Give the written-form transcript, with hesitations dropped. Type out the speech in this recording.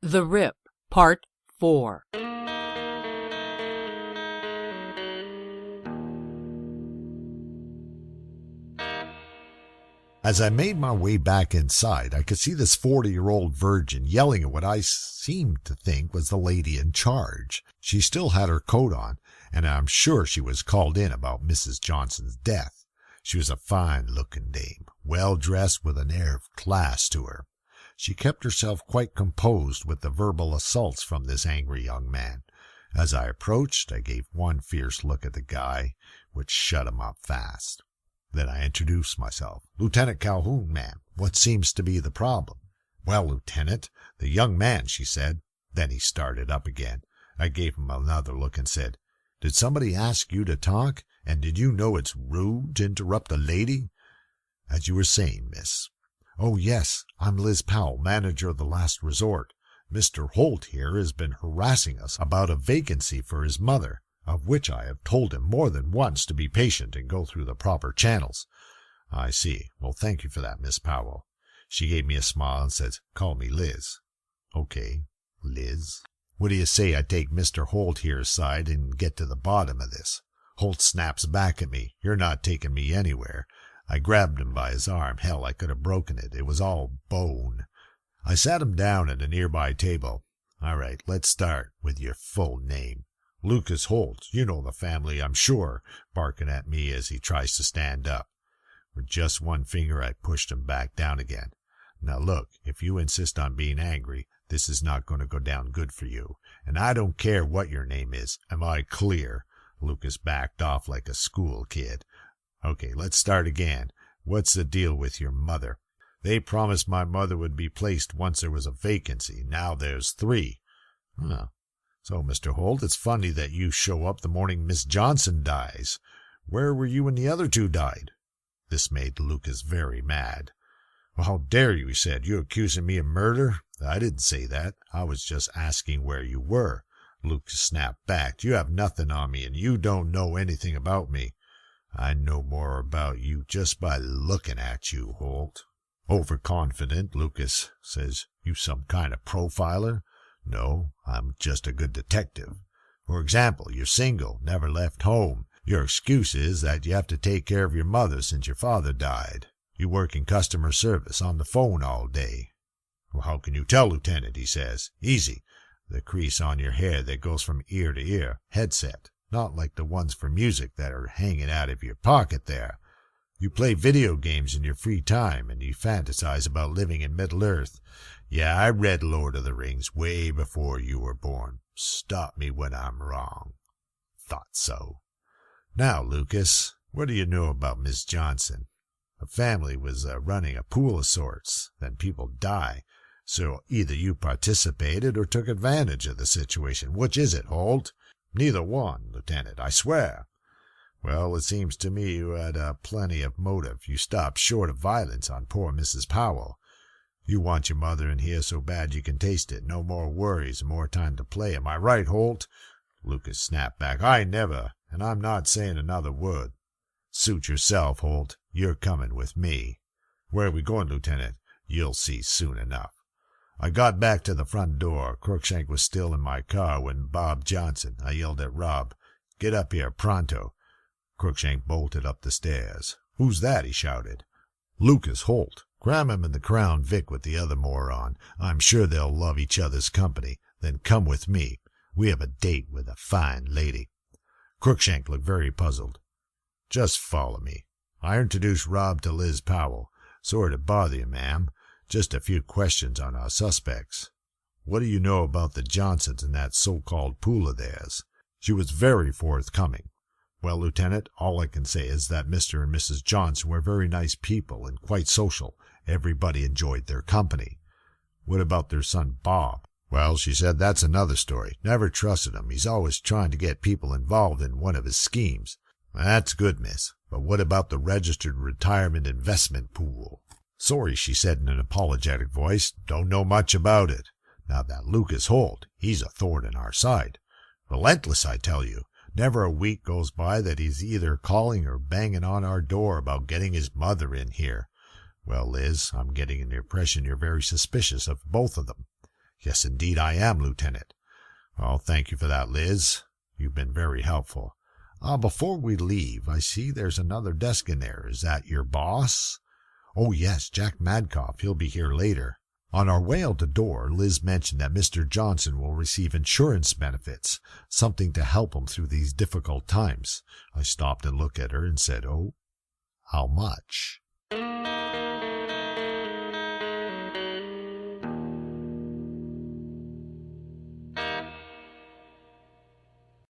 The RIP, Part 4. As I made my way back inside, I could see this 40-year-old virgin yelling at what I seemed to think was the lady in charge. She still had her coat on, and I'm sure she was called in about Mrs. Johnson's death. She was a fine-looking dame, well-dressed with an air of class to her. She kept herself quite composed with the verbal assaults from this angry young man. As I approached, I gave one fierce look at the guy, which shut him up fast. Then I introduced myself. "Lieutenant Calhoun, ma'am. What seems to be the problem?" "Well, Lieutenant, the young man," she said. Then he started up again. I gave him another look and said, "Did somebody ask you to talk? And did you know it's rude to interrupt a lady?" "As you were saying, miss." "Oh, yes, I'm Liz Powell, manager of the Last Resort. Mr. Holt here has been harassing us about a vacancy for his mother, of which I have told him more than once to be patient and go through the proper channels." "I see. Well, thank you for that, Miss Powell." She gave me a smile and says, "Call me Liz." "Okay, Liz. What do you say I take Mr. Holt here aside and get to the bottom of this?" Holt snaps back at me. "You're not taking me anywhere." I grabbed him by his arm. Hell, I could have broken it. It was all bone. I sat him down at a nearby table. "All right, let's start with your full name." "Lucas Holt. You know the family, I'm sure," barking at me as he tries to stand up. With just one finger, I pushed him back down again. "Now look, if you insist on being angry, this is not going to go down good for you. And I don't care what your name is. Am I clear?" Lucas backed off like a school kid. "Okay, let's start again. What's the deal with your mother?" "They promised my mother would be placed once there was a vacancy. Now there's 3. "Huh. So, Mr. Holt, it's funny that you show up the morning Miss Johnson dies. Where were you when the other 2 died?" This made Lucas very mad. "Well, how dare you?" he said. "You accusing me of murder?" "I didn't say that. I was just asking where you were." Lucas snapped back. "You have nothing on me, and you don't know anything about me." "I know more about you just by looking at you, Holt." Overconfident, Lucas says, "You some kind of profiler?" "No, I'm just a good detective. For example, you're single, never left home. Your excuse is that you have to take care of your mother since your father died. You work in customer service on the phone all day." "Well, how can you tell, Lieutenant?" he says. "Easy. The crease on your hair that goes from ear to ear. Headset. Not like the ones for music that are hanging out of your pocket there. You play video games in your free time, and you fantasize about living in Middle-earth. Yeah, I read Lord of the Rings way before you were born. Stop me when I'm wrong." "Thought so." "Now, Lucas, what do you know about Miss Johnson?" "A family was running a pool of sorts. Then people die. So either you participated or took advantage of the situation. Which is it, Holt?" "Neither one, Lieutenant, I swear." "Well, it seems to me you had plenty of motive. You stopped short of violence on poor Mrs. Powell. You want your mother in here so bad you can taste it. No more worries and more time to play. Am I right, Holt?" Lucas snapped back. "I never, and I'm not saying another word." "Suit yourself, Holt. You're coming with me." "Where are we going, Lieutenant?" "You'll see soon enough." I got back to the front door. Crookshank was still in my car when Bob Johnson. I yelled at Rob, "Get up here, pronto." Crookshank bolted up the stairs. "Who's that?" he shouted. "Lucas Holt. Cram him in the Crown Vic with the other moron. I'm sure they'll love each other's company. Then come with me. We have a date with a fine lady." Crookshank looked very puzzled. "Just follow me." I introduced Rob to Liz Powell. "Sorry to bother you, ma'am. Just a few questions on our suspects. What do you know about the Johnsons and that so-called pool of theirs?" She was very forthcoming. "Well, Lieutenant, all I can say is that Mr. and Mrs. Johnson were very nice people and quite social. Everybody enjoyed their company." "What about their son, Bob?" "Well," she said, "that's another story. Never trusted him. He's always trying to get people involved in one of his schemes." "That's good, miss. But what about the registered retirement investment pool?" "Sorry," she said in an apologetic voice. "Don't know much about it. Now that Lucas Holt, he's a thorn in our side. Relentless, I tell you. Never a week goes by that he's either calling or banging on our door about getting his mother in here. Well, Liz, I'm getting the impression you're very suspicious of both of them." Yes, indeed I am, Lieutenant. Well, thank you for that, Liz. You've been very helpful. Before we leave, I see there's another desk in there. Is that your boss? Oh, yes, Jack Madcoff. He'll be here later. On our way out the door, Liz mentioned that Mr. Johnson will receive insurance benefits, something to help him through these difficult times. I stopped and looked at her and said, "Oh, how much?"